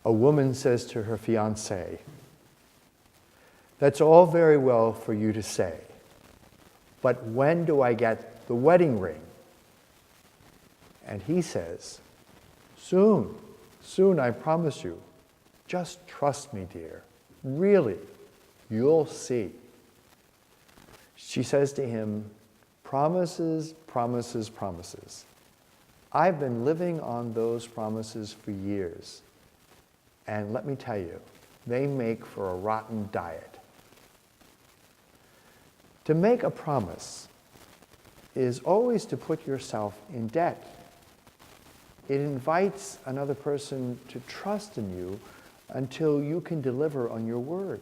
A woman says to her fiancé, "That's all very well for you to say, but when do I get the wedding ring?" And he says, "Soon, soon, I promise you. Just trust me, dear. Really, you'll see." She says to him, "Promises, promises, promises. I've been living on those promises for years. And let me tell you, they make for a rotten diet." To make a promise is always to put yourself in debt. It invites another person to trust in you until you can deliver on your word.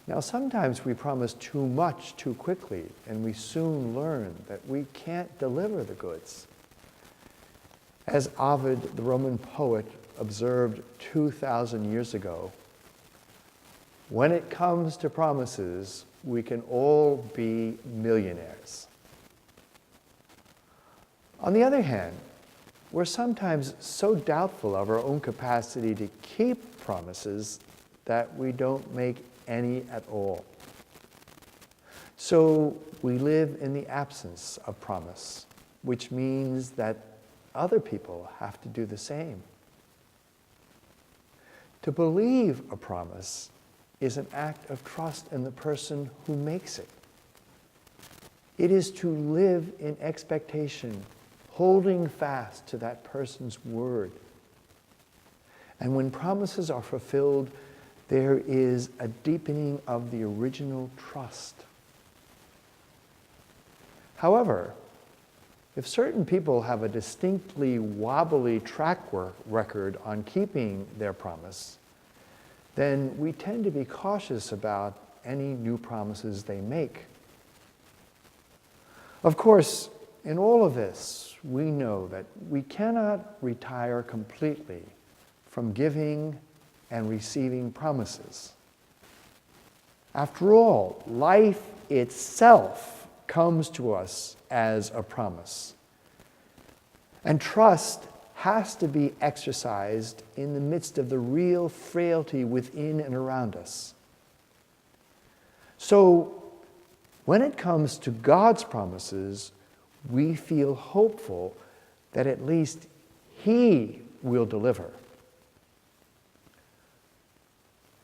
Now, sometimes we promise too much too quickly, and we soon learn that we can't deliver the goods. As Ovid, the Roman poet, observed 2,000 years ago, when it comes to promises, we can all be millionaires. On the other hand, we're sometimes so doubtful of our own capacity to keep promises that we don't make any at all. So we live in the absence of promise, which means that other people have to do the same. To believe a promise is an act of trust in the person who makes it. It is to live in expectation, holding fast to that person's word. And when promises are fulfilled, there is a deepening of the original trust. However, if certain people have a distinctly wobbly track record on keeping their promise, then we tend to be cautious about any new promises they make. Of course, in all of this, we know that we cannot retire completely from giving and receiving promises. After all, life itself comes to us as a promise. And trust has to be exercised in the midst of the real frailty within and around us. So, when it comes to God's promises, we feel hopeful that at least He will deliver.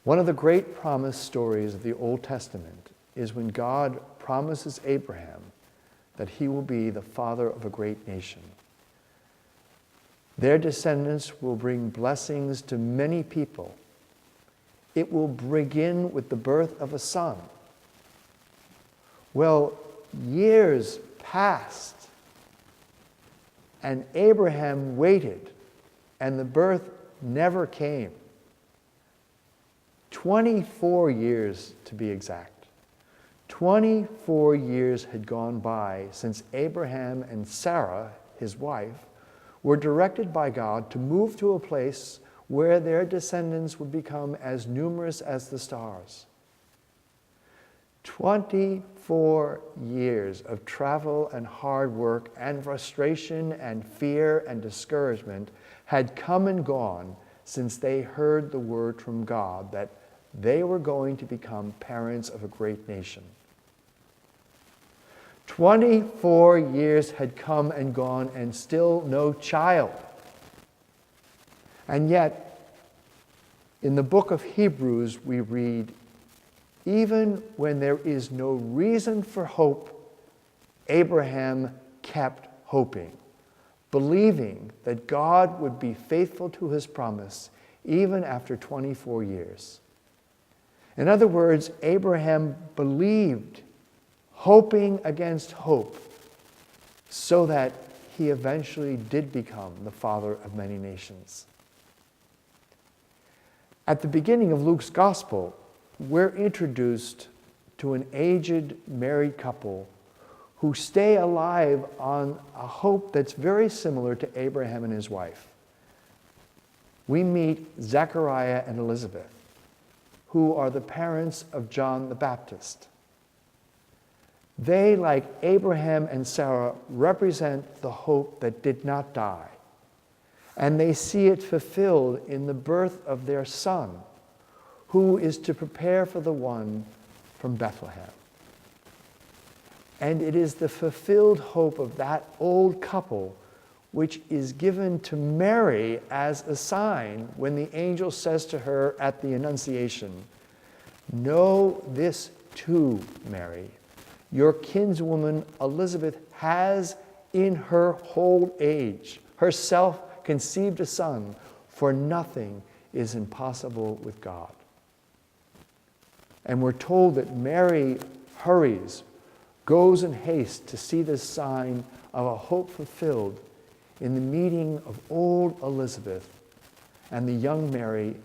One of the great promise stories of the Old Testament is when God promises Abraham that he will be the father of a great nation. Their descendants will bring blessings to many people. It will begin with the birth of a son. Well, years passed, and Abraham waited, and the birth never came. 24 years to be exact. 24 years had gone by since Abraham and Sarah, his wife, were directed by God to move to a place where their descendants would become as numerous as the stars. 24 years of travel and hard work and frustration and fear and discouragement had come and gone since they heard the word from God that they were going to become parents of a great nation. 24 years had come and gone and still no child. And yet, in the book of Hebrews, we read, even when there is no reason for hope, Abraham kept hoping, believing that God would be faithful to his promise even after 24 years. In other words, Abraham believed, hoping against hope, so that he eventually did become the father of many nations. At the beginning of Luke's gospel, we're introduced to an aged married couple who stay alive on a hope that's very similar to Abraham and his wife. We meet Zechariah and Elizabeth, who are the parents of John the Baptist. They, like Abraham and Sarah, represent the hope that did not die. And they see it fulfilled in the birth of their son, who is to prepare for the one from Bethlehem. And it is the fulfilled hope of that old couple which is given to Mary as a sign when the angel says to her at the Annunciation, "Know this too, Mary, your kinswoman Elizabeth has in her old age herself conceived a son, for nothing is impossible with God." And we're told that Mary hurries, goes in haste to see this sign of a hope fulfilled in the meeting of old Elizabeth and the young Mary.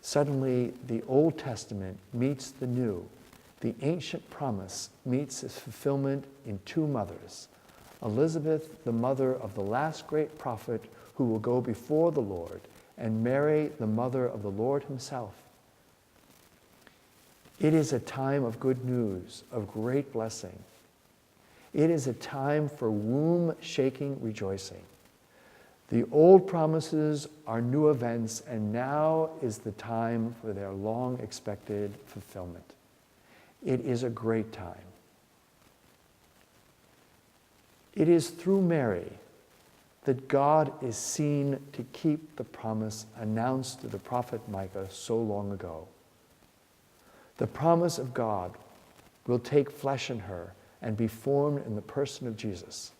Suddenly, the Old Testament meets the New. The ancient promise meets its fulfillment in two mothers. Elizabeth, the mother of the last great prophet who will go before the Lord, and Mary, the mother of the Lord himself. It is a time of good news, of great blessing. It is a time for womb-shaking rejoicing. The old promises are new events, and now is the time for their long-expected fulfillment. It is a great time. It is through Mary that God is seen to keep the promise announced to the prophet Micah so long ago. The promise of God will take flesh in her and be formed in the person of Jesus.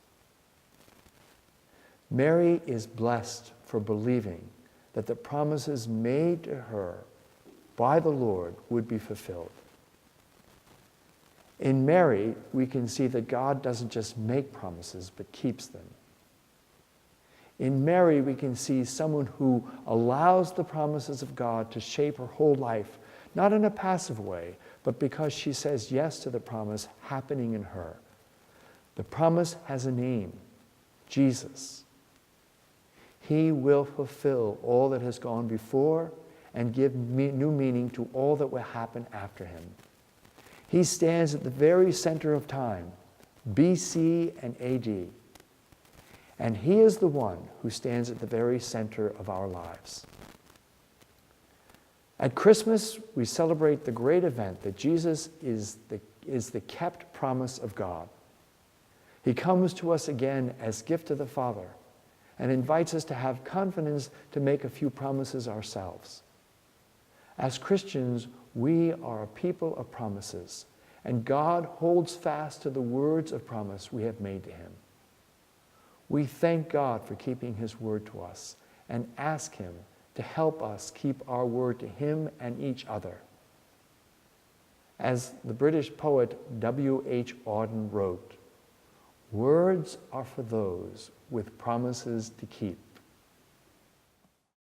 Mary is blessed for believing that the promises made to her by the Lord would be fulfilled. In Mary, we can see that God doesn't just make promises, but keeps them. In Mary, we can see someone who allows the promises of God to shape her whole life, not in a passive way, but because she says yes to the promise happening in her. The promise has a name, Jesus. He will fulfill all that has gone before and give new meaning to all that will happen after him. He stands at the very center of time, BC and AD. And he is the one who stands at the very center of our lives. At Christmas, we celebrate the great event that Jesus is the kept promise of God. He comes to us again as gift of the Father and invites us to have confidence to make a few promises ourselves. As Christians, we are a people of promises, and God holds fast to the words of promise we have made to him. We thank God for keeping his word to us and ask him to help us keep our word to him and each other. As the British poet W.H. Auden wrote, "Words are for those with promises to keep."